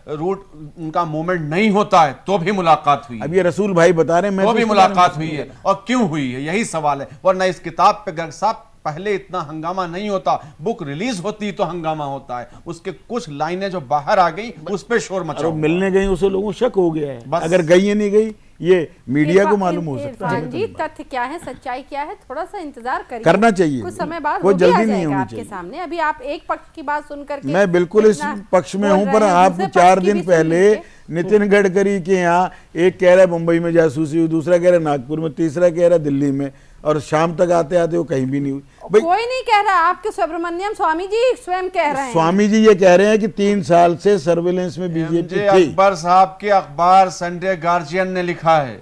रूट उनका मूवमेंट नहीं होता है तो भी मुलाकात हुई। अब ये रसूल भाई बता रहे हैं तो भी मुलाकात हुई है, और क्यों हुई है यही सवाल है। वरना इस किताब पे गर्ग साहब पहले इतना हंगामा नहीं होता, बुक रिलीज होती तो हंगामा होता है, उसके कुछ लाइनें जो बाहर आ गई उस पे शोर मचा। मिलने गई उसे लोगों को शक हो गया है, अगर गई या नहीं गई ये मीडिया को मालूम हो सकता है। जी, तथ्य क्या है, सच्चाई क्या है, थोड़ा सा इंतजार करिए, करना चाहिए, कुछ समय बाद कोई जल्दी नहीं होनी आपके सामने। अभी आप एक पक्ष की बात सुनकर के मैं बिल्कुल इस पक्ष में हूं, पर आप 4 दिन पहले नितिन गडकरी के यहाँ एक कह रहा है मुंबई में जासूसी हुई, दूसरा कह रहा है नागपुर में, तीसरा कह रहा है दिल्ली में, और शाम तक आते आते वो कहीं भी नहीं हुई। कोई नहीं कह रहा, आपके सुब्रमण्यम स्वामी जी स्वयं कह रहे हैं। स्वामी जी ये कह रहे हैं कि 3 साल से सर्विलेंस में बीजेपी थी। अकबर साहब के अखबार संडे गार्जियन ने लिखा है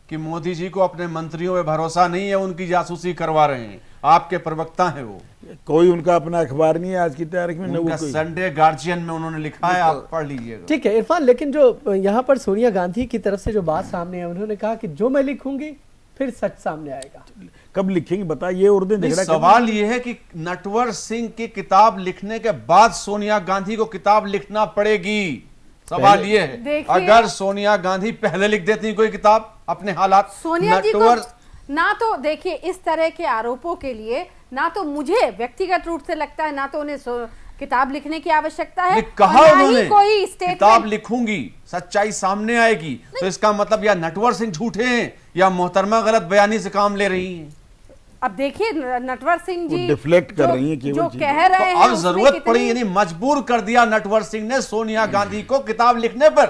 कि मोदी जी को अपने मंत्रियों में भरोसा नहीं है, उनकी जासूसी करवा रहे हैं। आपके प्रवक्ता हैं वो, कोई उनका अपना अखबार नहीं है आज की तारीख में, उनका संडे गार्जियन में उन्होंने लिखा है, आप पढ़ लीजिएगा। ठीक है इरफान, लेकिन जो यहाँ पर सोनिया गांधी की तरफ से जो बात सामने है, उन्होंने कहा कि जो मैं लिखूंगी फिर सच सामने आएगा। कब लिखेंगे बताइए? उर्दू झगड़ा सवाल ये है कि नटवर सिंह की किताब लिखने के बाद सोनिया गांधी को किताब लिखना पड़ेगी। सवाल ये है, अगर सोनिया गांधी पहले लिख देती कोई किताब अपने हालात, सोनिया जी को ना तो देखिए इस तरह के आरोपों के लिए ना तो मुझे व्यक्तिगत रूप से लगता है, ना तो उन्हें किताब लिखने की आवश्यकता है, कहा उन्होंने कोई किताब लिखूंगी सच्चाई सामने आएगी। तो इसका मतलब या नटवर सिंह झूठे हैं या मोहतरमा गलत बयानी से काम ले रही हैं। अब देखिए नटवर सिंह जी डिफ्लेक्ट कर रही हैं जो कह रहे हैं, अब जरूरत पड़ी यानी मजबूर कर दिया नटवर सिंह ने सोनिया गांधी को किताब लिखने पर।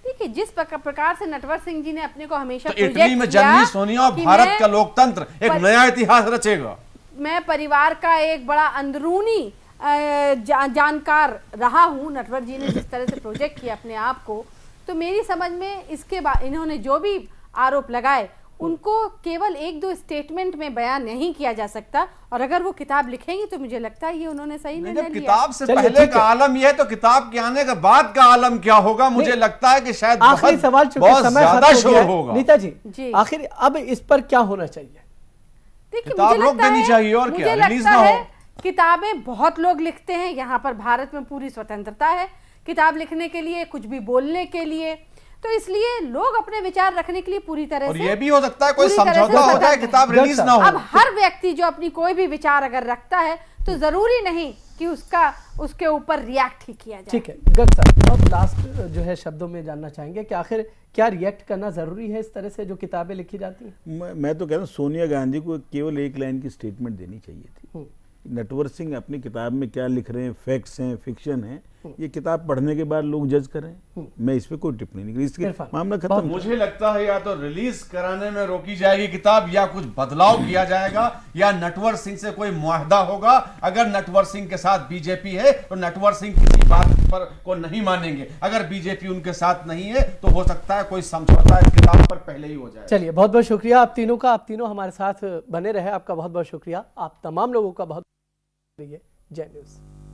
देखिए जिस प्रकार से नटवर सिंह जी ने अपने को हमेशा तो इटली में जन्मी सोनिया और भारत का लोकतंत्र एक नया इतिहास रचेगा। मैं परिवार का एक बड़ा अंदरूनी जानकार रहा हूं। नटवर जी ने जिस तरह से प्रोजेक्ट किया अपने आप को, तो मेरी समझ में इसके बाद इन्होंने जो भी आरोप लगाए उनको केवल 1-2 स्टेटमेंट में बयान नहीं किया जा सकता, और अगर वो किताब लिखेंगी तो मुझे लगता है ये उन्होंने सही निर्णय लिया। किताब से पहले का आलम यह है तो किताब के आने के बाद का आलम क्या होगा? मुझे लगता है कि शायद आखिरी सवाल बहुत ज्यादा शोर होगा। नीता जी आखिर अब इस पर क्या होना चाहिए? देखिए किताब रोक देनी चाहिए और क्या, रिलीज ना हो। किताबें बहुत लोग लिखते हैं, यहाँ पर भारत में पूरी स्वतंत्रता है किताब लिखने के लिए, कुछ भी बोलने के लिए, तो इसलिए लोग अपने विचार रखने के लिए पूरी तरह से, और ये भी हो सकता है कोई समझौता हो जाए, किताब रिलीज ना हो। अब हर व्यक्ति जो अपनी कोई भी विचार अगर रखता है तो जरूरी नहीं कि उसके ऊपर रिएक्ट ही किया जाए। ठीक है गर्ग साहब, अब लास्ट जो है शब्दों में जानना चाहेंगे कि आखिर क्या रिएक्ट करना जरूरी है इस तरह से जो किताबें लिखी जाती हैं? मैं तो कह रहा हूँ सोनिया गांधी को केवल 1 लाइन की स्टेटमेंट देनी चाहिए थी। नटवर सिंह अपनी किताब में क्या लिख रहे हैं, फैक्ट्स हैं, फिक्शन है, ये किताब पढ़ने के बाद लोग जज करें। मैं इस पे कोई टिप्पणी नहीं करी, इसके मामला खत्म। मुझे लगता है या तो रिलीज कराने में रोकी जाएगी किताब, या कुछ बदलाव किया जाएगा, या नटवर सिंह से कोई मुआहदा होगा। अगर नटवर सिंह के साथ बीजेपी है तो नटवर सिंह किसी बात पर को नहीं मानेंगे, अगर बीजेपी उनके साथ नहीं है तो हो सकता है कोई समझौता इस किताब पर पहले ही हो जाए। चलिए बहुत बहुत शुक्रिया आप तीनों का, आप तीनों हमारे साथ बने रहे, आपका बहुत बहुत शुक्रिया। आप तमाम लोगों का बहुत जय न्यूज़।